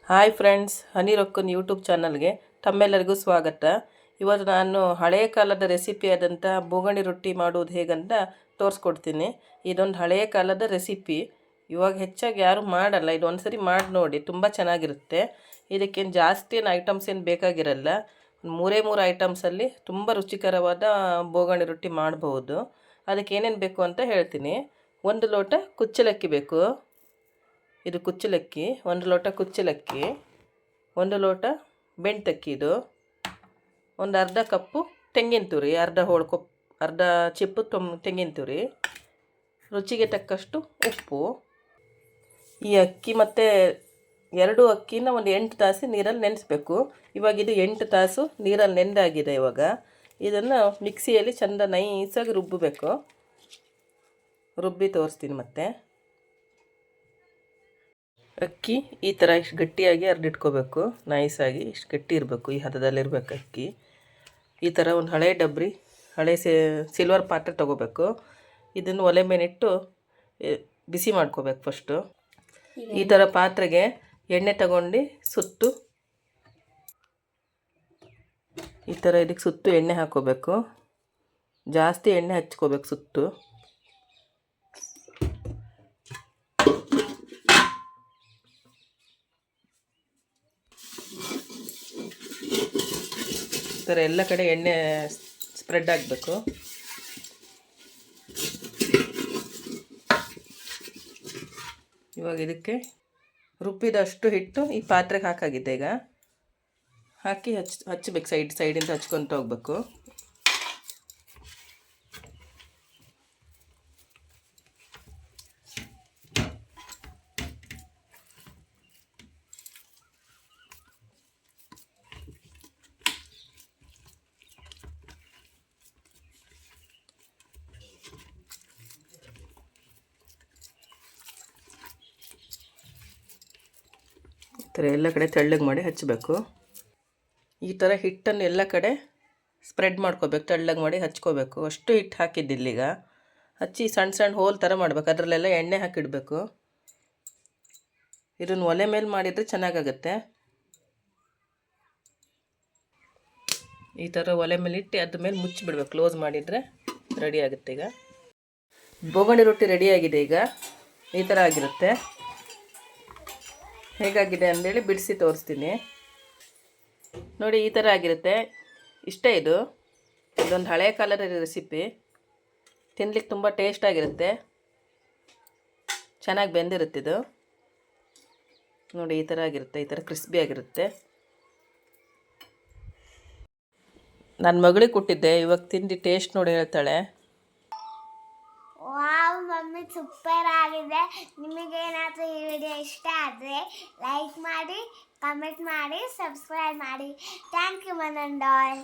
Hi friends, ಹನಿ ರೊಕ್ಕನ್ YouTube ಚಾನಲ್ಗೆ ತಮ್ಮೆಲ್ಲರಿಗೂ ಸ್ವಾಗತ. ಇವತ್ತು ನಾನು ಹಳೆಯ ಕಾಲದ ರೆಸಿಪಿ ಆದಂಥ ಬೋಗಣಿ ರೊಟ್ಟಿ ಮಾಡುವುದು ಹೇಗಂತ ತೋರಿಸ್ಕೊಡ್ತೀನಿ. ಇದೊಂದು ಹಳೆಯ ಕಾಲದ ರೆಸಿಪಿ. ಇವಾಗ ಹೆಚ್ಚಾಗಿ ಯಾರು ಮಾಡಲ್ಲ. ಇದು ಒಂದ್ಸರಿ ಮಾಡಿ ನೋಡಿ, ತುಂಬ ಚೆನ್ನಾಗಿರುತ್ತೆ. ಇದಕ್ಕೇನು ಜಾಸ್ತಿ ಐಟಮ್ಸ್ ಏನು ಬೇಕಾಗಿರಲ್ಲ. ಮೂರು ಐಟಮ್ಸಲ್ಲಿ ತುಂಬ ರುಚಿಕರವಾದ ಬೋಗಣಿ ರೊಟ್ಟಿ ಮಾಡಬಹುದು. ಅದಕ್ಕೆ ಏನೇನು ಬೇಕು ಅಂತ ಹೇಳ್ತೀನಿ. 1 ಲೋಟ ಕುಚ್ಚಲಕ್ಕಿ ಬೇಕು. ಇದು ಕುಚ್ಚಲಕ್ಕಿ, 1 ಲೋಟ ಕುಚ್ಚಲಕ್ಕಿ, 1 ಲೋಟ ಬೆಣ್ತಕ್ಕಿ, ಇದು ಒಂದು ಅರ್ಧ ಕಪ್ಪು ತೆಂಗಿನ ತುರಿ, ಅರ್ಧ ಚಿಪ್ಪು ತೆಂಗಿನ ತುರಿ, ರುಚಿಗೆ ತಕ್ಕಷ್ಟು ಉಪ್ಪು. ಈ ಅಕ್ಕಿ ಮತ್ತು 2 ಅಕ್ಕಿನ ಒಂದು 8 ತಾಸು ನೀರಲ್ಲಿ ನೆನೆಸ್ಬೇಕು. ಇವಾಗ ಇದು 8 ತಾಸು ನೀರಲ್ಲಿ ನೆಂದಾಗಿದೆ. ಇವಾಗ ಇದನ್ನು ಮಿಕ್ಸಿಯಲ್ಲಿ ಚೆಂದ ನೈಸಾಗಿ ರುಬ್ಬಬೇಕು. ರುಬ್ಬಿ ತೋರಿಸ್ತೀನಿ ಮತ್ತೆ. ಅಕ್ಕಿ ಈ ಥರ ಇಷ್ಟು ಗಟ್ಟಿಯಾಗಿ ಅರ್ದಿಟ್ಕೋಬೇಕು. ನೈಸಾಗಿ ಇಷ್ಟು ಗಟ್ಟಿ ಇರಬೇಕು. ಈ ಹದದಲ್ಲಿರ್ಬೇಕು ಅಕ್ಕಿ. ಈ ಥರ ಒಂದು ಹಳೆ ಸಿಲ್ವರ್ ಪಾತ್ರೆ ತೊಗೋಬೇಕು. ಇದನ್ನು ಒಲೆ ಮೇಲಿಟ್ಟು ಬಿಸಿ ಮಾಡ್ಕೋಬೇಕು ಫಸ್ಟು. ಈ ಥರ ಪಾತ್ರೆಗೆ ಎಣ್ಣೆ ತಗೊಂಡು ಸುತ್ತು ಈ ಥರ ಇದಕ್ಕೆ ಸುತ್ತು ಎಣ್ಣೆ ಹಾಕ್ಕೋಬೇಕು. ಜಾಸ್ತಿ ಎಣ್ಣೆ ಹಚ್ಕೋಬೇಕು ಸುತ್ತು. ಈ ಥರ ಎಲ್ಲ ಕಡೆ ಎಣ್ಣೆ ಸ್ಪ್ರೆಡ್ ಆಗಬೇಕು. ಇವಾಗ ಇದಕ್ಕೆ ರುಬ್ಬಿದಷ್ಟು ಹಿಟ್ಟು ಈ ಪಾತ್ರೆಗೆ ಹಾಕಾಗಿದೆ. ಈಗ ಹಾಕಿ ಹಚ್ಚಬೇಕು. ಸೈಡಿಂದ ಹಚ್ಕೊತ ಹೋಗ್ಬೇಕು. ಈ ಥರ ಎಲ್ಲ ಕಡೆ ತೆಳ್ಳಗೆ ಮಾಡಿ ಹಚ್ಚಬೇಕು. ಈ ಥರ ಹಿಟ್ಟನ್ನು ಎಲ್ಲ ಕಡೆ ಸ್ಪ್ರೆಡ್ ಮಾಡ್ಕೋಬೇಕು. ತೆಳ್ಳಗೆ ಮಾಡಿ ಹಚ್ಕೋಬೇಕು. ಅಷ್ಟು ಹಿಟ್ಟು ಹಾಕಿದ್ದಿಲ್ಲೀಗ ಹಚ್ಚಿ ಸಣ್ಣ ಸಣ್ಣ ಹೋಲ್ ಥರ ಮಾಡಬೇಕು. ಅದರಲ್ಲೆಲ್ಲ ಎಣ್ಣೆ ಹಾಕಿಡಬೇಕು. ಇದನ್ನು ಒಲೆ ಮೇಲೆ ಮಾಡಿದರೆ ಚೆನ್ನಾಗಾಗುತ್ತೆ. ಈ ಥರ ಒಲೆ ಮೇಲೆ ಇಟ್ಟು ಅದ್ರ ಮೇಲೆ ಮುಚ್ಚಿಬಿಡ್ಬೇಕು. ಕ್ಲೋಸ್ ಮಾಡಿದರೆ ರೆಡಿ ಆಗುತ್ತೆ. ಈಗ ಬೋಗಣಿ ರೊಟ್ಟಿ ರೆಡಿಯಾಗಿದೆ. ಈಗ ಈ ಥರ ಆಗಿರುತ್ತೆ. ಹೇಗಾಗಿದೆ ಅಂದೇಳಿ ಬಿಡಿಸಿ ತೋರಿಸ್ತೀನಿ ನೋಡಿ. ಈ ಥರ ಆಗಿರುತ್ತೆ. ಇಷ್ಟೇ ಇದೊಂದು ಹಳೆಯ ಕಾಲದ ರೆಸಿಪಿ. ತಿನ್ಲಿಕ್ಕೆ ತುಂಬ ಟೇಸ್ಟಾಗಿರುತ್ತೆ. ಚೆನ್ನಾಗಿ ಬೆಂದಿರುತ್ತೆ ಇದು ನೋಡಿ. ಈ ಥರ ಆಗಿರುತ್ತೆ. ಈ ಥರ ಕ್ರಿಸ್ಪಿ ಆಗಿರುತ್ತೆ. ನನ್ನ ಮಗಳಿಗೆ ಕೊಟ್ಟಿದ್ದೆ. ಇವಾಗ ತಿಂದು ಟೇಸ್ಟ್ ನೋಡಿ ಹೇಳ್ತಾಳೆ. ವಾವ್ ಮಮ್ಮಿ, ಸೂಪರ್ ಆಗಿದೆ. ನಿಮಗೇನಾದರೂ ಈ ವಿಡಿಯೋ ಇಷ್ಟ ಆದರೆ ಲೈಕ್ ಮಾಡಿ, ಕಮೆಂಟ್ ಮಾಡಿ, ಸಬ್ಸ್ಕ್ರೈಬ್ ಮಾಡಿ. ಥ್ಯಾಂಕ್ ಯು ಮನನ್ ಡಾಲ್.